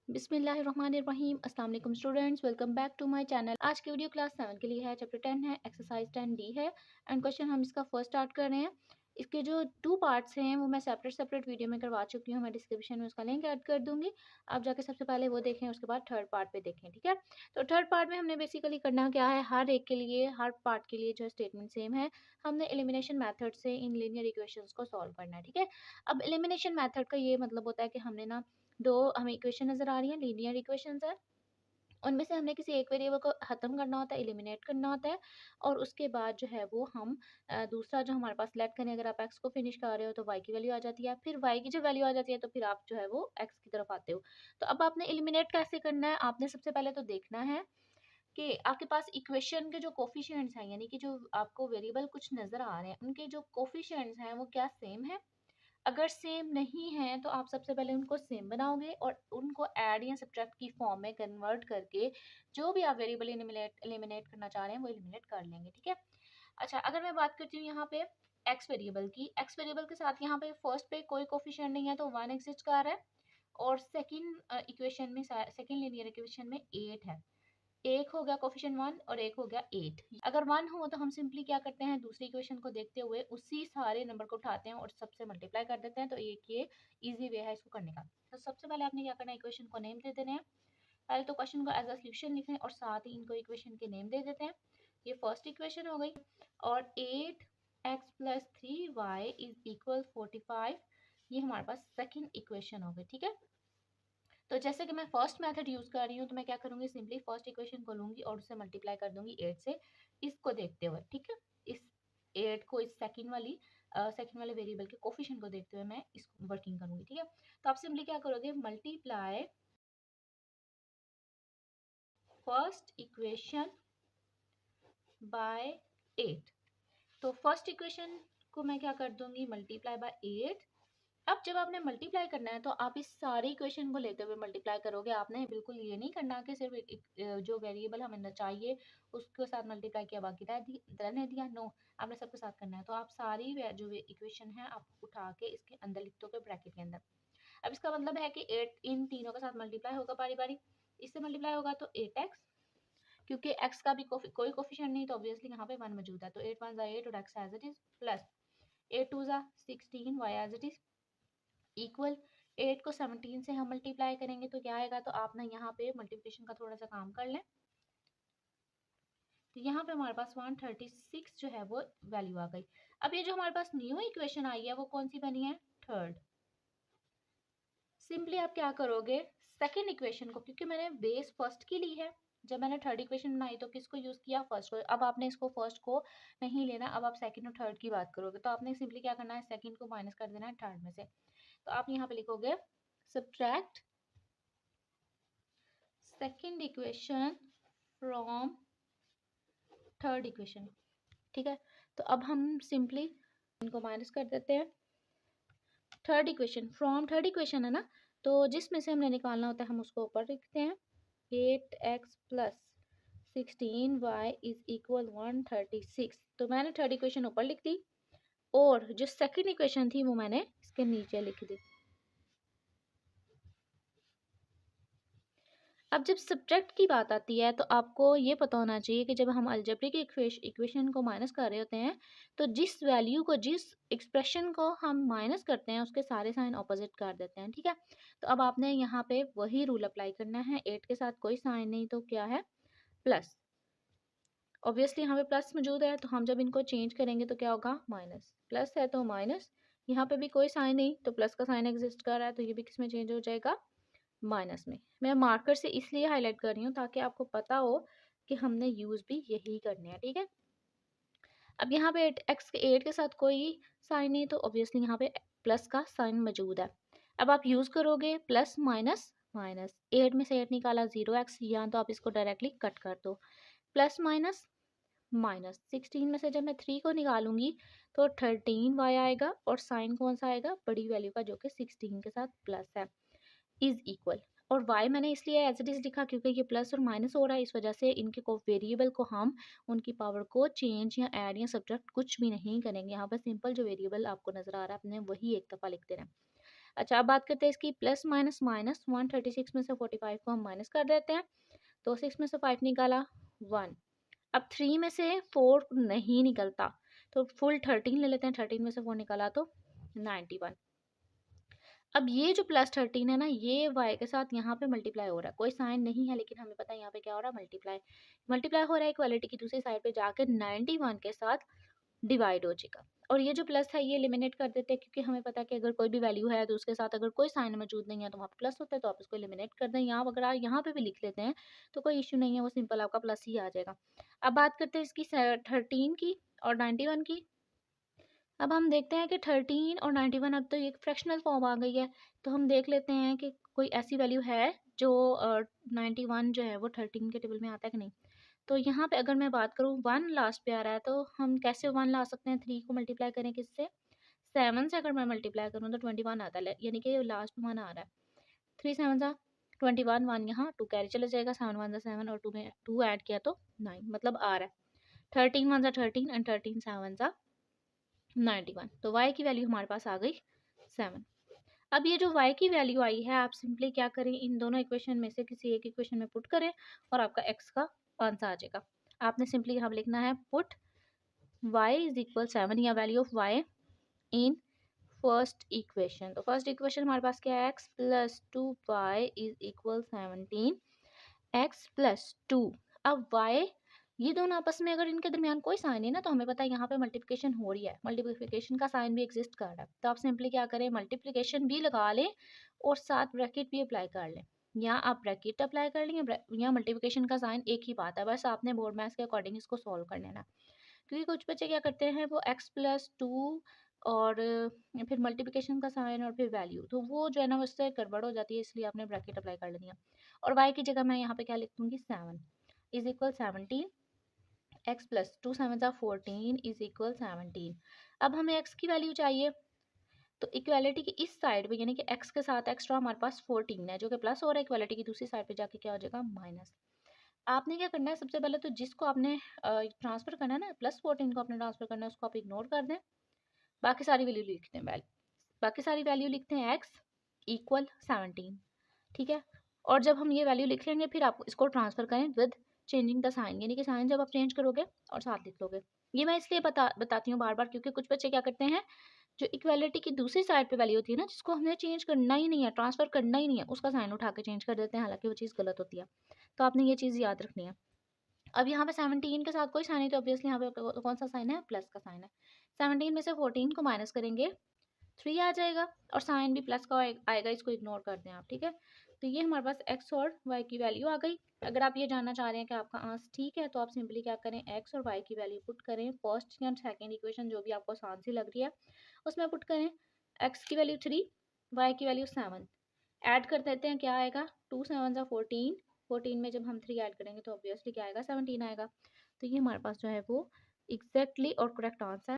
बिस्मिल्लाहिर्रहमानिर्रहीम। अस्सलाम वालेकुम students, welcome back to my channel. आज की वीडियो क्लास 7 के लिए है। चैप्टर 10 है, एक्सरसाइज 10D है एंड क्वेश्चन हम इसका फर्स्ट स्टार्ट कर रहे हैं। इसके जो 2 पार्ट्स हैं वो मैं सेपरेट वीडियो में करवा चुकी हूँ। मैं डिस्क्रिप्शन में उसका लिंक ऐड कर दूंगी, आप जाके सबसे पहले वो देखें, उसके बाद थर्ड पार्ट पे देखें। ठीक है, तो थर्ड पार्ट में हमने बेसिकली करना क्या है, हर एक के लिए, हर पार्ट के लिए जो स्टेटमेंट सेम है, हमने एलिमिनेशन मेथड से इन लीनियर इक्वेशंस को सॉल्व करना है। ठीक है, अब एलिमिनेशन मेथड का ये मतलब होता है कि हमने ना दो हमें इक्वेशन नज़र आ रही हैं, लीनियर इक्वेशंस है, उनमें से हमने किसी एक वेरिएबल को ख़त्म करना होता है, एलिमिनेट करना होता है, और उसके बाद जो है वो हम दूसरा जो हमारे पास सेलेक्ट करें। अगर आप एक्स को फिनिश कर रहे हो तो वाई की वैल्यू आ जाती है, फिर वाई की जब वैल्यू आ जाती है तो फिर आप जो है वो एक्स की तरफ आते हो। तो अब आपने एलिमिनेट कैसे करना है, आपने सबसे पहले तो देखना है कि आपके पास इक्वेशन के जो कोफिशिएंट्स हैं, यानी कि जो आपको वेरिएबल कुछ नज़र आ रहे हैं, उनके जो कोफिशिएंट्स हैं वो क्या सेम है। अगर सेम नहीं है तो आप सबसे पहले उनको सेम बनाओगे और उनको ऐड या सब्ट्रैक्ट की फॉर्म में कन्वर्ट करके जो भी आप वेरिएबल एलिमिनेट करना चाह रहे हैं वो एलिमिनेट कर लेंगे। ठीक है, अच्छा, अगर मैं बात करती हूँ यहाँ पे एक्स वेरिएबल की, एक्स वेरिएबल के साथ यहाँ पे फर्स्ट पे कोई कोफिशिएंट नहीं है तो 1 एग्जिस्ट कर रहा है, और सेकंड इक्वेशन में, सेकंड लीनियर इक्वेशन में 8 है। एक हो गया कोफिशिएंट 1 और एक हो गया 8। अगर 1 हो तो हम सिंपली क्या करते हैं, दूसरी इक्वेशन को देखते हुए उसी सारे नंबर को उठाते हैं और सबसे मल्टीप्लाई कर देते हैं। तो एक ये इजी वे है इसको करने का। तो सबसे पहले आपने क्या करना है, इक्वेशन को नेम दे देने हैं। पहले तो क्वेश्चन को एज अ सॉल्यूशन लिखें और साथ ही इनको इक्वेशन के नेम दे देते हैं। ये फर्स्ट इक्वेशन हो गई, और 8x plus 3y is equal 45, ये हमारे पास सेकेंड इक्वेशन हो गई। ठीक है, तो जैसे कि मैं फर्स्ट मेथड यूज़ कर रही हूँ तो मैं क्या करूँगी, सिंपली फर्स्ट इक्वेशन को लूँगी और उसे मल्टीप्लाई कर दूँगी 8 से, इसको देखते हुए। ठीक है, इस 8 को इस सेकंड वाले वेरिएबल के कोफिशिएंट को देखते हुए मैं इस वर्किंग करूँगी। ठीक है, तो आप सिंपली क्या करोगे, मल्टीप्लाई फर्स्ट इक्वेशन बाय 8। तो फर्स्ट इक्वेशन को मैं क्या कर दूँगी, मल्टीप्लाई बाय 8। अब जब आपने मल्टीप्लाई करना है तो आप इस सारी इक्वेशन को लेते हुए मल्टीप्लाई करोगे। आपने बिल्कुल ये नहीं करना कि सिर्फ जो वेरिएबल हमें चाहिए उसके साथ मल्टीप्लाई किया बाकी रहने दिया। नो, आपने सबके साथ करना है। तो आप सारी जो इक्वेशन है आप उठा के इसके अंदर लिख दोगे, ब्रैकेट के अंदर। अब इसका मतलब है कि 8 इन तीनों के साथ मल्टीप्लाई होगा बारी बारी। इससे मल्टीप्लाई होगा तो 8x, क्योंकि x का भी कोई कोफिशिएंट नहीं तो ऑब्वियसली यहाँ पे 1 मौजूद है, तो 8 1 8 और x as it is, plus 8 2 16 y as it is, equal 8 को 17 से हम मल्टीप्लाई करेंगे तो क्या आएगा। तो आप ना यहाँ पे मल्टीप्लिकेशन का थोड़ा सा काम कर लें, तो यहाँ पे हमारे पास 136 जो है वो वैल्यू आ गई। अब ये जो हमारे पास न्यू इक्वेशन आई है वो कौन सी बनी है, थर्ड। सिंपली आप क्या करोगे, सेकेंड इक्वेशन को, क्योंकि मैंने बेस फर्स्ट की ली है, जब मैंने थर्ड इक्वेशन बनाई तो किसको यूज किया, फर्स्ट को। अब आपने इसको फर्स्ट को नहीं लेना, अब आप सेकंड और थर्ड की बात करोगे, तो आपने सिंपली क्या करना है, सेकंड को माइनस कर देना है थर्ड में से। तो आप यहाँ पे लिखोगे subtract second equation from third equation. ठीक है, तो अब हम सिंपली इनको माइनस कर देते हैं। Third equation from third equation है ना, तो जिसमें से हमने निकालना होता है हम उसको ऊपर लिखते हैं। 8x plus 16y is equal 136। तो मैंने थर्ड इक्वेशन ऊपर लिख दी और जो सेकंड इक्वेशन थी वो मैंने इसके नीचे लिख दी। अब जब सब्ट्रैक्ट की बात आती है तो आपको ये पता होना चाहिए कि जब हम अलजेब्रिक इक्वेशन को माइनस कर रहे होते हैं तो जिस वैल्यू को, जिस एक्सप्रेशन को हम माइनस करते हैं उसके सारे साइन ऑपोजिट कर देते हैं। ठीक है, तो अब आपने यहाँ पे वही रूल अप्लाई करना है। 8 के साथ कोई साइन नहीं तो क्या है, प्लस। ऑब्वियसली यहाँ पे प्लस मौजूद है तो हम जब इनको चेंज करेंगे तो क्या होगा, माइनस। प्लस है तो माइनस, यहाँ पे भी कोई साइन नहीं तो प्लस का साइन एग्जिस्ट कर रहा है, तो ये भी किस में चेंज हो जाएगा, माइनस में। मैं मार्कर से इसलिए हाईलाइट कर रही हूँ ताकि आपको पता हो कि हमने यूज भी यही करने हैं। ठीक है, अब यहाँ पे एक्स के 8 के साथ कोई साइन नहीं तो ऑब्वियसली यहाँ पे प्लस का साइन मौजूद है। अब आप यूज करोगे प्लस माइनस माइनस, 8 में से 8 निकाला 0x, या तो आप इसको डायरेक्टली कट कर दो। प्लस माइनस माइनस, 16 में से जब मैं 3 को निकालूंगी तो 13y आएगा, और साइन कौन सा आएगा, बड़ी वैल्यू का जो कि 16 के साथ प्लस है, इज इक्वल। और y मैंने इसलिए एज इट इज लिखा क्योंकि ये प्लस और माइनस हो रहा है, इस वजह से इनके को वेरिएबल को हम उनकी पावर को चेंज या ऐड या सब्ट्रैक्ट कुछ भी नहीं करेंगे। यहाँ पर सिंपल जो वेरिएबल आपको नजर आ रहा है आपने वही एक दफ़ा लिख देना है। अच्छा, अब बात करते हैं इसकी प्लस माइनस माइनस, 136 में से 45 को हम माइनस कर देते हैं, तो 6 में से 5 निकाला 1। अब 3 में से 4 नहीं निकलता, तो फुल 13 ले लेते हैं, 13 में से 4 निकाला तो 91। अब ये जो प्लस 13 है ना, ये वाई के साथ यहाँ पे मल्टीप्लाई हो रहा है, कोई साइन नहीं है लेकिन हमें पता है यहाँ पे क्या हो रहा है, मल्टीप्लाई मल्टीप्लाई हो रहा है, इक्वालिटी की दूसरी साइड पे जाके 91 के साथ डिवाइड हो जाएगा। और ये जो प्लस है ये एलिमिनेट कर देते हैं, क्योंकि हमें पता है कि अगर कोई भी वैल्यू है तो उसके साथ अगर कोई साइन मौजूद नहीं है तो वहाँ पे प्लस होता है, तो आप उसको एलिमिनेट कर दें। यहाँ अगर आप यहाँ पे भी लिख लेते हैं तो कोई इश्यू नहीं है, वो सिंपल आपका प्लस ही आ जाएगा। अब बात करते हैं इसकी 13 की और 91 की। अब हम देखते हैं कि 13 और 91 अब तो एक फ्रैक्शनल फॉर्म आ गई है, तो हम देख लेते हैं कि कोई ऐसी वैल्यू है जो 91 जो है वो 13 के टेबल में आता है कि नहीं। तो यहाँ पे अगर मैं बात करूँ 1 लास्ट पे आ रहा है, तो हम कैसे 1 ला सकते हैं, 3 को मल्टीप्लाई करें किससे, 7 से अगर मैं मल्टीप्लाई करूँ तो 21 आता है, यानी कि लास्ट में 1 आ रहा है। 3 7 सा 21, 1 यहाँ 2 कैरी चला जाएगा, 7 1 सा 7 और 2 में 2 ऐड किया तो 9, मतलब आ रहा है 13 1 सा 13 एंड 13 7 सा 91। तो y की वैल्यू हमारे पास आ गई 7। अब ये जो y की वैल्यू आई है, आप सिंपली क्या करें, इन दोनों इक्वेशन में से किसी एक इक्वेशन में पुट करें और आपका x का आंसर आ जाएगा। आपने सिंपली यहाँ लिखना है पुट y इज इक्वल 7 या value of y in first equation. तो फर्स्ट इक्वेशन हमारे पास क्या है, x plus 2y is equal 17 x plus 2। अब y, ये दोनों आपस में अगर इनके दरमियान कोई साइन है ना, तो हमें पता है यहाँ पे मल्टीप्लिकेशन हो रही है, मल्टीप्लिकेशन का साइन भी एग्जिस्ट कर रहा है, तो आप सिंपली क्या करें, मल्टीप्लिकेशन भी लगा लें और साथ ब्रैकेट भी अप्लाई कर लें, या आप ब्रैकेट अप्लाई कर लें या मल्टीप्लिकेशन का साइन एक ही बात है, बस आपने बोर्ड मैथ्स के अकॉर्डिंग इसको सॉल्व कर लेना। क्योंकि कुछ बच्चे क्या करते हैं, वो x प्लस 2 और फिर मल्टीप्लिकेशन का साइन और फिर वैल्यू, तो वो जो है ना उससे गड़बड़ हो जाती है, इसलिए आपने ब्रैकेट अप्लाई कर लेनी है। और y की जगह मैं यहाँ पे क्या लिख दूँगी, 7 इज इक्वल 17, x प्लस 2 7 सा 14 इज इक्वल 17। अब हमें x की वैल्यू चाहिए, तो इक्वालिटी की इस साइड पे यानी कि x के साथ एक्स्ट्रा हमारे पास 14 है जो कि प्लस हो रहा है, इक्वालिटी की दूसरी साइड पे जाके क्या हो जाएगा, माइनस। आपने क्या करना है, सबसे पहले तो जिसको आपने ट्रांसफर करना है ना, प्लस 14 को आपने ट्रांसफर करना है, उसको आप इग्नोर कर दें, बाकी सारी वैल्यू लिखते हैं, बाकी सारी वैल्यू लिखते हैं x इक्वल 17, ठीक है। और जब हम ये वैल्यू लिख लेंगे फिर आप इसको ट्रांसफर करें विद चेंजिंग द साइन, यानी कि साइन जब आप चेंज करोगे और साथ लिख लोगे। ये मैं इसलिए बताती हूँ बार बार, क्योंकि कुछ बच्चे क्या करते हैं, जो इक्वालिटी की दूसरी साइड पे वैल्यू होती है ना, जिसको हमने चेंज करना ही नहीं है, ट्रांसफर करना ही नहीं है, उसका साइन उठा के चेंज कर देते हैं, हालांकि वो चीज़ गलत होती है। तो आपने ये चीज़ याद रखनी है। अब यहाँ पे 17 के साथ कोई साइन है, तो ऑब्वियसली यहाँ पे कौन सा साइन है, प्लस का साइन है। 17 में से 14 को माइनस करेंगे 3 आ जाएगा, और साइन भी प्लस का आएगा, इसको इग्नोर कर दें आप, ठीक है। तो ये हमारे पास x और y की वैल्यू आ गई। अगर आप ये जानना चाह रहे हैं कि आपका आंसर ठीक है, तो आप सिंपली क्या करें, x और y की वैल्यू पुट करें, फर्स्ट या सेकंड इक्वेशन जो भी आपको आसान सी लग रही है उसमें पुट करें, x की वैल्यू 3, y की वैल्यू 7, ऐड कर देते हैं, क्या आएगा, 2 7 सा 14, 14 में जब हम 3 ऐड करेंगे तो ऑब्वियसली क्या आएगा, 17 आएगा। तो ये हमारे पास जो है वो एग्जैक्टली और करेक्ट आंसर